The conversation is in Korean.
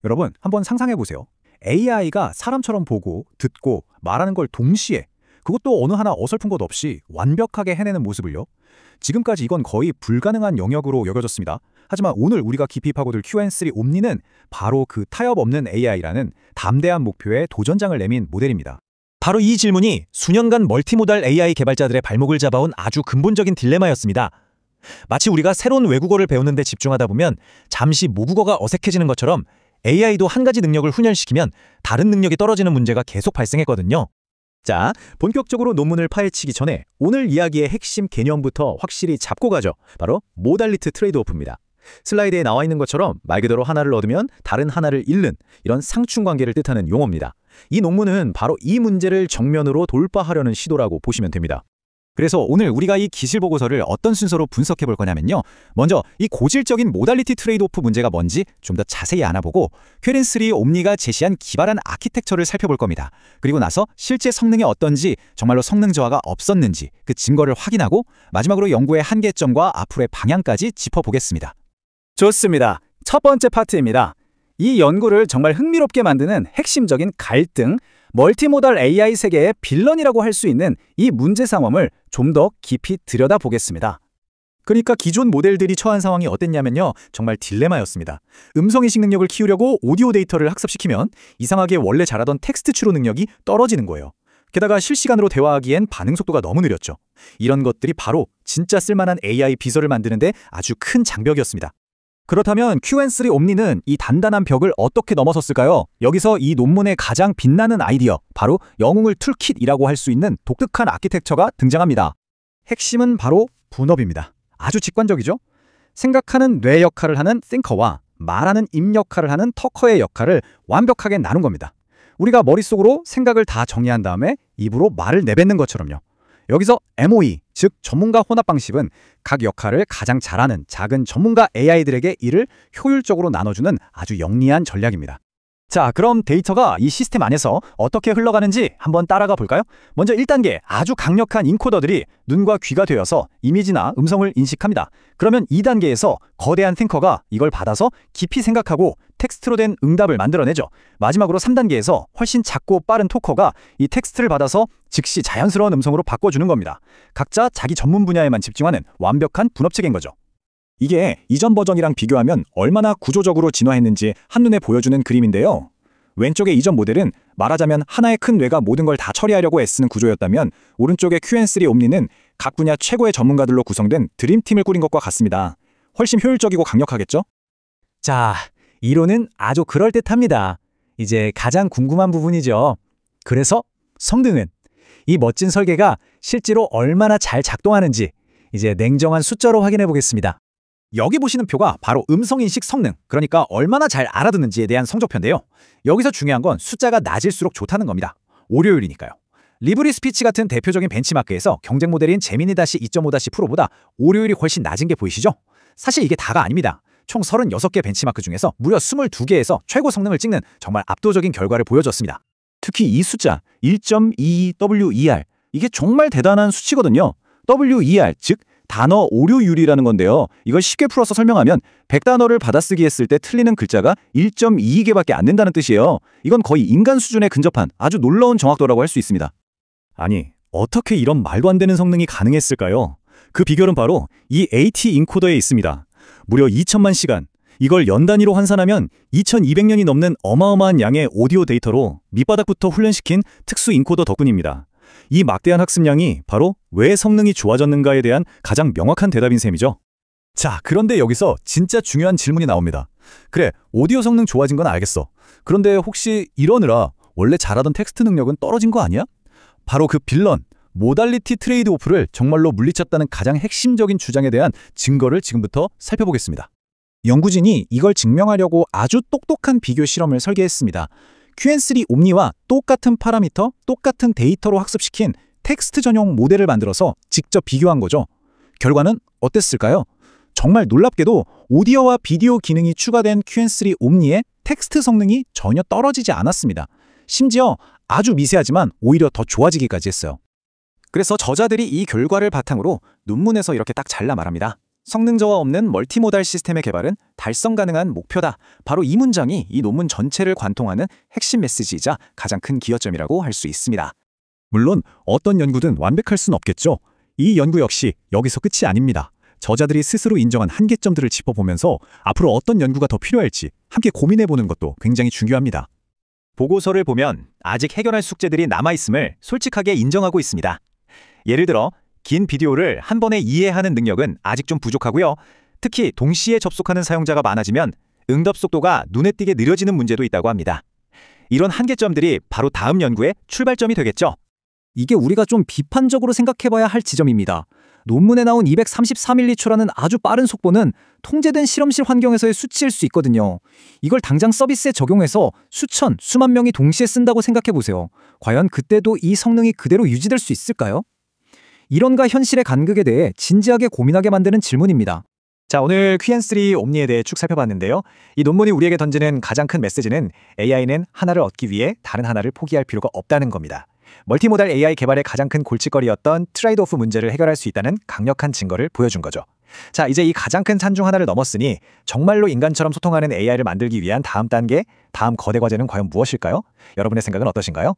여러분, 한번 상상해 보세요. AI가 사람처럼 보고, 듣고, 말하는 걸 동시에, 그것도 어느 하나 어설픈 것 없이 완벽하게 해내는 모습을요. 지금까지 이건 거의 불가능한 영역으로 여겨졌습니다. 하지만 오늘 우리가 깊이 파고들 Q&3 옴니는 바로 그 타협 없는 AI라는 담대한 목표에 도전장을 내민 모델입니다. 바로 이 질문이 수년간 멀티모달 AI 개발자들의 발목을 잡아온 아주 근본적인 딜레마였습니다. 마치 우리가 새로운 외국어를 배우는 데 집중하다 보면 잠시 모국어가 어색해지는 것처럼 AI도 한 가지 능력을 훈련시키면 다른 능력이 떨어지는 문제가 계속 발생했거든요. 자, 본격적으로 논문을 파헤치기 전에 오늘 이야기의 핵심 개념부터 확실히 잡고 가죠. 바로 모달리티 트레이드오프입니다. 슬라이드에 나와 있는 것처럼 말 그대로 하나를 얻으면 다른 하나를 잃는 이런 상충관계를 뜻하는 용어입니다. 이 논문은 바로 이 문제를 정면으로 돌파하려는 시도라고 보시면 됩니다. 그래서 오늘 우리가 이 기실 보고서를 어떤 순서로 분석해 볼 거냐면요. 먼저 이 고질적인 모달리티 트레이드오프 문제가 뭔지 좀 더 자세히 알아보고 Q&3 옴니가 제시한 기발한 아키텍처를 살펴볼 겁니다. 그리고 나서 실제 성능이 어떤지, 정말로 성능 저하가 없었는지 그 증거를 확인하고 마지막으로 연구의 한계점과 앞으로의 방향까지 짚어보겠습니다. 좋습니다. 첫 번째 파트입니다. 이 연구를 정말 흥미롭게 만드는 핵심적인 갈등, 멀티모달 AI 세계의 빌런이라고 할 수 있는 이 문제 상황을 좀 더 깊이 들여다보겠습니다. 그러니까 기존 모델들이 처한 상황이 어땠냐면요. 정말 딜레마였습니다. 음성인식 능력을 키우려고 오디오 데이터를 학습시키면 이상하게 원래 잘하던 텍스트 추로 능력이 떨어지는 거예요. 게다가 실시간으로 대화하기엔 반응 속도가 너무 느렸죠. 이런 것들이 바로 진짜 쓸만한 AI 비서를 만드는데 아주 큰 장벽이었습니다. 그렇다면 Q&3 옴니는 이 단단한 벽을 어떻게 넘어섰을까요? 여기서 이 논문의 가장 빛나는 아이디어, 바로 영웅을 툴킷이라고 할 수 있는 독특한 아키텍처가 등장합니다. 핵심은 바로 분업입니다. 아주 직관적이죠? 생각하는 뇌 역할을 하는 띵커와 말하는 입 역할을 하는 터커의 역할을 완벽하게 나눈 겁니다. 우리가 머릿속으로 생각을 다 정리한 다음에 입으로 말을 내뱉는 것처럼요. 여기서 MOE, 즉 전문가 혼합 방식은 각 역할을 가장 잘하는 작은 전문가 AI들에게 이를 효율적으로 나눠주는 아주 영리한 전략입니다. 자, 그럼 데이터가 이 시스템 안에서 어떻게 흘러가는지 한번 따라가 볼까요? 먼저 1단계, 아주 강력한 인코더들이 눈과 귀가 되어서 이미지나 음성을 인식합니다. 그러면 2단계에서 거대한 탱커가 이걸 받아서 깊이 생각하고 텍스트로 된 응답을 만들어내죠. 마지막으로 3단계에서 훨씬 작고 빠른 토커가 이 텍스트를 받아서 즉시 자연스러운 음성으로 바꿔주는 겁니다. 각자 자기 전문 분야에만 집중하는 완벽한 분업체계인 거죠. 이게 이전 버전이랑 비교하면 얼마나 구조적으로 진화했는지 한눈에 보여주는 그림인데요. 왼쪽의 이전 모델은 말하자면 하나의 큰 뇌가 모든 걸 다 처리하려고 애쓰는 구조였다면 오른쪽의 Q&3 옴니는 각 분야 최고의 전문가들로 구성된 드림팀을 꾸린 것과 같습니다. 훨씬 효율적이고 강력하겠죠? 자, 이론은 아주 그럴듯합니다. 이제 가장 궁금한 부분이죠. 그래서 성능은? 이 멋진 설계가 실제로 얼마나 잘 작동하는지 이제 냉정한 숫자로 확인해 보겠습니다. 여기 보시는 표가 바로 음성인식 성능, 그러니까 얼마나 잘 알아듣는지에 대한 성적표인데요. 여기서 중요한 건 숫자가 낮을수록 좋다는 겁니다. 오류율이니까요. 리브리 스피치 같은 대표적인 벤치마크에서 경쟁 모델인 제미니 -2.5 프로보다 오류율이 훨씬 낮은 게 보이시죠? 사실 이게 다가 아닙니다. 총 36개 벤치마크 중에서 무려 22개에서 최고 성능을 찍는 정말 압도적인 결과를 보여줬습니다. 특히 이 숫자 1.22WER, 이게 정말 대단한 수치거든요. WER, 즉 단어 오류율이라는 건데요. 이걸 쉽게 풀어서 설명하면 100단어를 받아쓰기 했을 때 틀리는 글자가 1.22개밖에 안 된다는 뜻이에요. 이건 거의 인간 수준에 근접한 아주 놀라운 정확도라고 할 수 있습니다. 아니, 어떻게 이런 말도 안 되는 성능이 가능했을까요? 그 비결은 바로 이 AT 인코더에 있습니다. 무려 2천만 시간, 이걸 연 단위로 환산하면 2200년이 넘는 어마어마한 양의 오디오 데이터로 밑바닥부터 훈련시킨 특수 인코더 덕분입니다. 이 막대한 학습량이 바로 왜 성능이 좋아졌는가에 대한 가장 명확한 대답인 셈이죠. 자, 그런데 여기서 진짜 중요한 질문이 나옵니다. 그래, 오디오 성능 좋아진 건 알겠어. 그런데 혹시 이러느라 원래 잘하던 텍스트 능력은 떨어진 거 아니야? 바로 그 빌런, 모달리티 트레이드 오프를 정말로 물리쳤다는 가장 핵심적인 주장에 대한 증거를 지금부터 살펴보겠습니다. 연구진이 이걸 증명하려고 아주 똑똑한 비교 실험을 설계했습니다. Q&3 옴니와 똑같은 파라미터, 똑같은 데이터로 학습시킨 텍스트 전용 모델을 만들어서 직접 비교한 거죠. 결과는 어땠을까요? 정말 놀랍게도 오디오와 비디오 기능이 추가된 Q&3 옴니의 텍스트 성능이 전혀 떨어지지 않았습니다. 심지어 아주 미세하지만 오히려 더 좋아지기까지 했어요. 그래서 저자들이 이 결과를 바탕으로 논문에서 이렇게 딱 잘라 말합니다. 성능 저하 없는 멀티모달 시스템의 개발은 달성 가능한 목표다. 바로 이 문장이 이 논문 전체를 관통하는 핵심 메시지이자 가장 큰 기여점이라고 할 수 있습니다. 물론 어떤 연구든 완벽할 순 없겠죠. 이 연구 역시 여기서 끝이 아닙니다. 저자들이 스스로 인정한 한계점들을 짚어보면서 앞으로 어떤 연구가 더 필요할지 함께 고민해보는 것도 굉장히 중요합니다. 보고서를 보면 아직 해결할 숙제들이 남아있음을 솔직하게 인정하고 있습니다. 예를 들어 긴 비디오를 한 번에 이해하는 능력은 아직 좀 부족하고요. 특히 동시에 접속하는 사용자가 많아지면 응답 속도가 눈에 띄게 느려지는 문제도 있다고 합니다. 이런 한계점들이 바로 다음 연구의 출발점이 되겠죠. 이게 우리가 좀 비판적으로 생각해봐야 할 지점입니다. 논문에 나온 234mH라는 아주 빠른 속보는 통제된 실험실 환경에서의 수치일 수 있거든요. 이걸 당장 서비스에 적용해서 수천, 수만 명이 동시에 쓴다고 생각해보세요. 과연 그때도 이 성능이 그대로 유지될 수 있을까요? 이론과 현실의 간극에 대해 진지하게 고민하게 만드는 질문입니다. 자, 오늘 Q&3 옴니에 대해 쭉 살펴봤는데요. 이 논문이 우리에게 던지는 가장 큰 메시지는 AI는 하나를 얻기 위해 다른 하나를 포기할 필요가 없다는 겁니다. 멀티모달 AI 개발의 가장 큰 골칫거리였던 트레이드오프 문제를 해결할 수 있다는 강력한 증거를 보여준 거죠. 자, 이제 이 가장 큰 산 중 하나를 넘었으니 정말로 인간처럼 소통하는 AI를 만들기 위한 다음 단계, 다음 거대 과제는 과연 무엇일까요? 여러분의 생각은 어떠신가요?